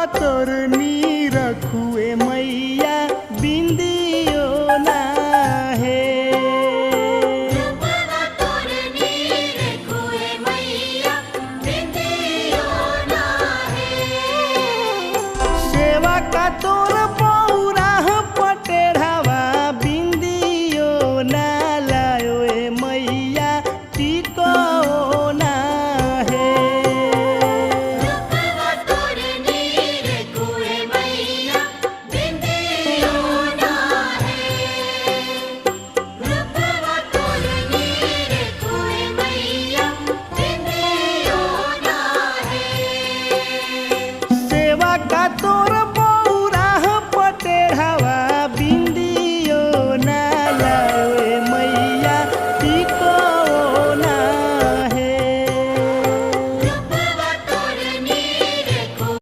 तोर नी रखुए मैया बिंदियो ना है। सेवा का तोर पौरा पटेढ़ावा बिंदियो ना लायो ए मैया टिको ना है। सेवा का तो